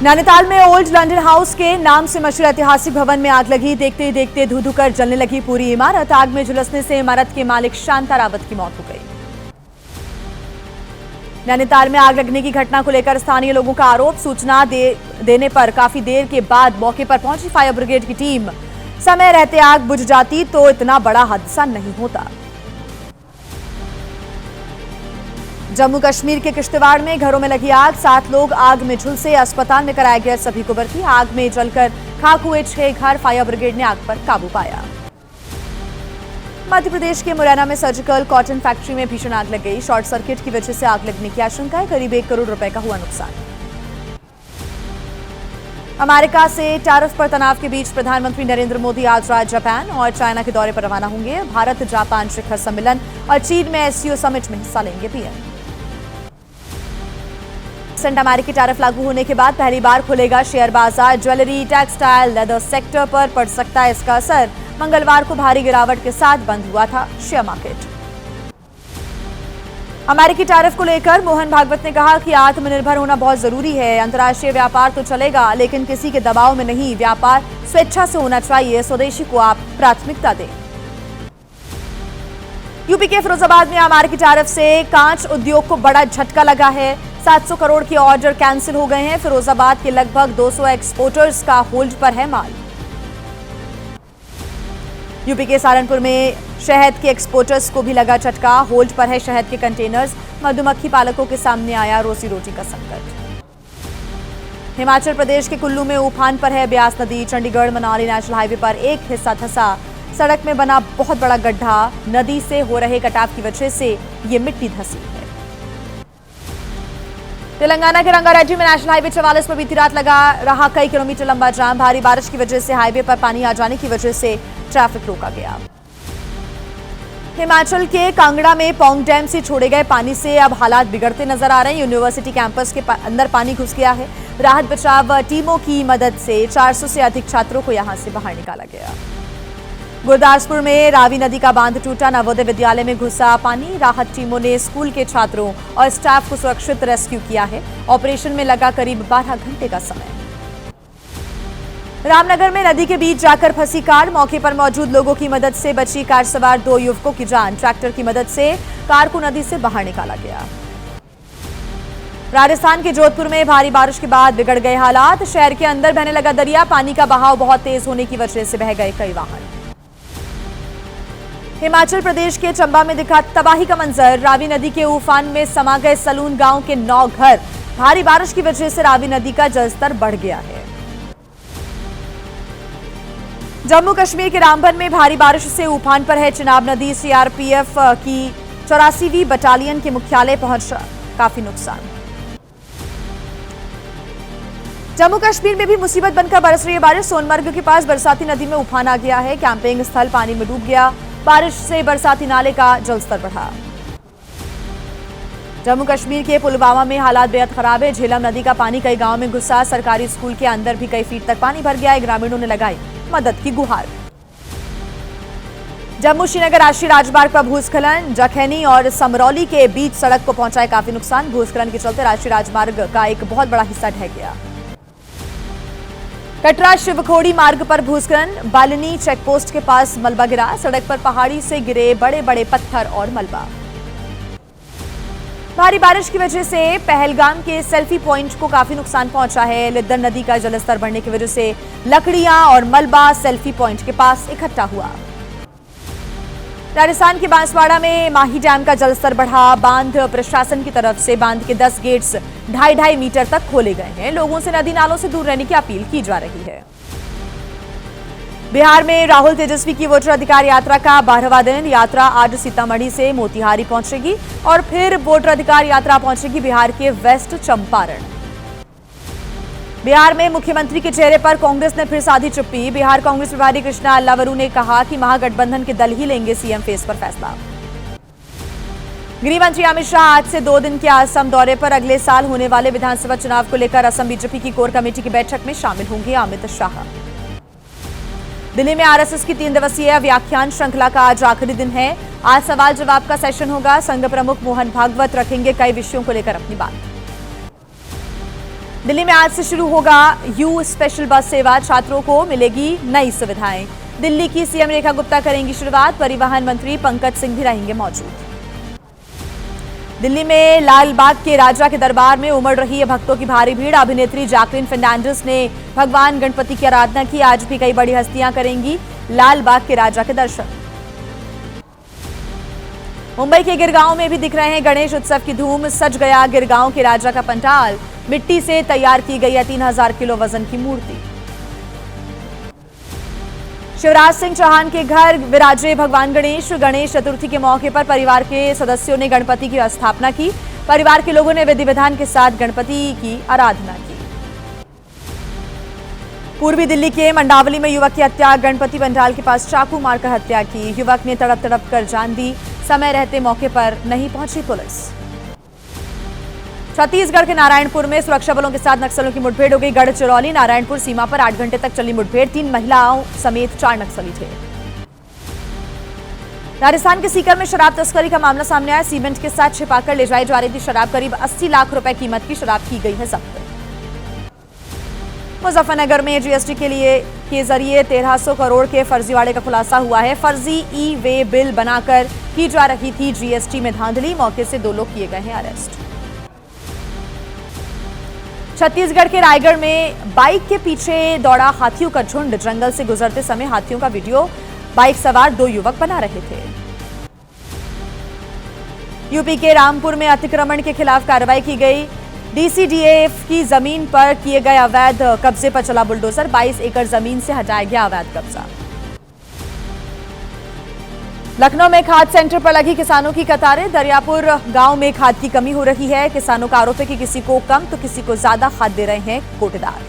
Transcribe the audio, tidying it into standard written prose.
नैनीताल में old London house के नाम से मशहूर ऐतिहासिक भवन में आग लगी। देखते ही देखते धू धू कर जलने लगी पूरी इमारत। आग में झुलसने से इमारत के मालिक शांता रावत की मौत हो गई। नैनीताल में आग लगने की घटना को लेकर स्थानीय लोगों का आरोप। सूचना देने पर काफी देर के बाद मौके पर पहुंची फायर ब्रिगेड की टीम। समय रहते आग बुझ जाती तो इतना बड़ा हादसा नहीं होता। जम्मू कश्मीर के किश्तवाड़ में घरों में लगी आग। 7 लोग आग में झुलसे। अस्पताल में कराया गया सभी को भर्ती। आग में जलकर खाक हुए 6 घर। फायर ब्रिगेड ने आग पर काबू पाया। मध्य प्रदेश के मुरैना में सर्जिकल कॉटन फैक्ट्री में भीषण आग लग गई। शॉर्ट सर्किट की वजह से आग लगने की आशंका है। करीब 1 करोड़ रुपए का हुआ नुकसान। अमेरिका से टैरिफ पर तनाव के बीच प्रधानमंत्री नरेंद्र मोदी आज रात जापान और चाइना के दौरे पर रवाना होंगे। भारत जापान शिखर सम्मेलन और चीन में एससीओ समिट में हिस्सा लेंगे पीएम। अमेरिकी टैरिफ लागू होने के बाद पहली बार खुलेगा शेयर बाजार। ज्वेलरी, टेक्सटाइल, लेदर सेक्टर पर पड़ सकता है इसका असर। मंगलवार को भारी गिरावट के साथ बंद हुआ था शेयर मार्केट। अमेरिकी टैरिफ को लेकर मोहन भागवत ने कहा कि आत्मनिर्भर होना बहुत जरूरी है। अंतर्राष्ट्रीय व्यापार तो चलेगा लेकिन किसी के दबाव में नहीं। व्यापार स्वेच्छा से होना चाहिए। स्वदेशी को आप प्राथमिकता दें। यूपी के फिरोजाबाद में अमेरिकी टैरिफ से कांच उद्योग को बड़ा झटका लगा है। 700 करोड़ के ऑर्डर कैंसिल हो गए हैं। फिरोजाबाद के लगभग 200 एक्सपोर्टर्स का होल्ड पर है माल। यूपी के सहारनपुर में शहद के एक्सपोर्टर्स को भी लगा झटका। होल्ड पर है शहद के कंटेनर्स। मधुमक्खी पालकों के सामने आया रोजी रोटी का संकट। हिमाचल प्रदेश के कुल्लू में उफान पर है ब्यास नदी। चंडीगढ़ मनाली नेशनल हाईवे पर एक हिस्सा धंसा। सड़क में बना बहुत बड़ा गड्ढा। नदी से हो रहे कटाव की वजह से ये मिट्टी धंसी है। तेलंगाना के रंगारेड्डी में नेशनल हाईवे 44 पर बीती रात लगा रहा कई किलोमीटर लंबा जाम। भारी बारिश की वजह से हाईवे पर पानी आ जाने की वजह से ट्रैफिक रोका गया। हिमाचल के कांगड़ा में पौंग डैम से छोड़े गए पानी से अब हालात बिगड़ते नजर आ रहे हैं। यूनिवर्सिटी कैंपस के अंदर पानी घुस गया है। राहत बचाव टीमों की मदद से 400 से अधिक छात्रों को यहां से बाहर निकाला गया। गुरदासपुर में रावी नदी का बांध टूटा। नवोदय विद्यालय में घुसा पानी। राहत टीमों ने स्कूल के छात्रों और स्टाफ को सुरक्षित रेस्क्यू किया है। ऑपरेशन में लगा करीब 12 घंटे का समय। रामनगर में नदी के बीच जाकर फंसी कार। मौके पर मौजूद लोगों की मदद से बची कार सवार 2 युवकों की जान। ट्रैक्टर की मदद से कार को नदी से बाहर निकाला गया। राजस्थान के जोधपुर में भारी बारिश के बाद बिगड़ गए हालात। शहर के अंदर बहने लगा दरिया। पानी का बहाव बहुत तेज होने की वजह से बह गए कई वाहन। हिमाचल प्रदेश के चंबा में दिखा तबाही का मंजर। रावी नदी के उफान में समा गए सलून गांव के 9 घर। भारी बारिश की वजह से रावी नदी का जलस्तर बढ़ गया है। जम्मू कश्मीर के रामबन में भारी बारिश से उफान पर है चिनाब नदी। सीआरपीएफ की 84वीं बटालियन के मुख्यालय पहुंचा काफी नुकसान। जम्मू कश्मीर में भी मुसीबत बनकर बरस रही है बारिश। सोनमर्ग के पास बरसाती नदी में उफान आ गया है। कैंपिंग स्थल पानी में डूब गया। बारिश से बरसाती नाले का जलस्तर बढ़ा। जम्मू कश्मीर के पुलवामा में हालात बेहद खराब है। झेलम नदी का पानी कई गांव में घुसा। सरकारी स्कूल के अंदर भी कई फीट तक पानी भर गया है। ग्रामीणों ने लगाई मदद की गुहार। जम्मू श्रीनगर राष्ट्रीय राजमार्ग पर भूस्खलन। जखैनी और समरौली के बीच सड़क को पहुंचाए काफी नुकसान। भूस्खलन के चलते राष्ट्रीय राजमार्ग का एक बहुत बड़ा हिस्सा ढह गया। कटरा शिवखोड़ी मार्ग पर भूस्खलन। बालिनी चेकपोस्ट के पास मलबा गिरा। सड़क पर पहाड़ी से गिरे बड़े बड़े पत्थर और मलबा। भारी बारिश की वजह से पहलगाम के सेल्फी पॉइंट को काफी नुकसान पहुंचा है। लिद्दर नदी का जलस्तर बढ़ने की वजह से लकड़ियां और मलबा सेल्फी पॉइंट के पास इकट्ठा हुआ। राजस्थान के बांसवाड़ा में माही डैम का जलस्तर बढ़ा। बांध प्रशासन की तरफ से बांध के 10 गेट्स 2.5 मीटर तक खोले गए हैं। लोगों से नदी नालों से दूर रहने की अपील की जा रही है। बिहार में राहुल तेजस्वी की वोटर अधिकार यात्रा का 12वां दिन। यात्रा आज सीतामढ़ी से मोतिहारी पहुंचेगी और फिर वोटर अधिकार यात्रा पहुंचेगी बिहार के वेस्ट चंपारण। बिहार में मुख्यमंत्री के चेहरे पर कांग्रेस ने फिर साधी चुप्पी। बिहार कांग्रेस प्रभारी कृष्णा अल्लावरू ने कहा कि महागठबंधन के दल ही लेंगे सीएम फेस पर फैसला। गृह मंत्री अमित शाह आज से 2 दिन के असम दौरे पर। अगले साल होने वाले विधानसभा चुनाव को लेकर असम बीजेपी की कोर कमेटी की बैठक में शामिल होंगे अमित शाह। दिल्ली में आरएसएस की 3 दिवसीय व्याख्यान श्रृंखला का आज आखिरी दिन है। आज सवाल जवाब का सेशन होगा। संघ प्रमुख मोहन भागवत रखेंगे कई विषयों को लेकर अपनी बात। दिल्ली में आज से शुरू होगा यू स्पेशल बस सेवा, छात्रों को मिलेगी नई सुविधाएं। दिल्ली की सीएम रेखा गुप्ता करेंगी शुरुआत, परिवहन मंत्री पंकज सिंह भी रहेंगे मौजूद। दिल्ली में लाल बाग के राजा के दरबार में उमड़ रही है भक्तों की भारी भीड़। अभिनेत्री जैकलीन फर्नांडिस ने भगवान गणपति की आराधना की। आज भी कई बड़ी हस्तियां करेंगी लाल बाग के राजा के दर्शन। मुंबई के गिरगांव में भी दिख रहे हैं गणेश उत्सव की धूम। सज गया गिरगांव के राजा का पंडाल। मिट्टी से तैयार की गई है 3000 किलो वजन की मूर्ति। शिवराज सिंह चौहान के घर विराजे भगवान गणेश। गणेश चतुर्थी के मौके पर परिवार के सदस्यों ने गणपति की स्थापना की। परिवार के लोगों ने विधि विधान के साथ गणपति की आराधना की। पूर्वी दिल्ली के मंडावली में युवक की हत्या। गणपति पंडाल के पास चाकू मारकर हत्या की। युवक ने तड़प तड़प कर जान दी। समय रहते मौके पर नहीं पहुंची पुलिस। छत्तीसगढ़ के नारायणपुर में सुरक्षा बलों के साथ नक्सलियों की मुठभेड़ हो गई। गढ़चिरौली नारायणपुर सीमा पर 8 घंटे तक चली मुठभेड़। 3 महिलाओं समेत 4 नक्सली थे। राजस्थान के सीकर में शराब तस्करी का मामला सामने आया। सीमेंट के साथ छिपाकर ले जाई जा रही थी शराब। करीब 80 लाख रुपए कीमत की शराब की गई है जब्त। मुजफ्फरनगर में जीएसटी के जरिए 1300 करोड़ के फर्जीवाड़े का खुलासा हुआ है। फर्जी ई वे बिल बनाकर की जा रही थी जीएसटी में धांधली। मौके से 2 लोग किए गए हैं अरेस्ट। छत्तीसगढ़ के रायगढ़ में बाइक के पीछे दौड़ा हाथियों का झुंड। जंगल से गुजरते समय हाथियों का वीडियो बाइक सवार 2 युवक बना रहे थे। यूपी के रामपुर में अतिक्रमण के खिलाफ कार्रवाई की गई। डीसीडीएफ की जमीन पर किए गए अवैध कब्जे पर चला बुलडोजर। 22 एकड़ जमीन से हटाया गया अवैध कब्जा। लखनऊ में खाद सेंटर पर लगी किसानों की कतारें। दरियापुर गांव में खाद की कमी हो रही है। किसानों का आरोप है कि किसी को कम तो किसी को ज्यादा खाद दे रहे हैं कोटेदार।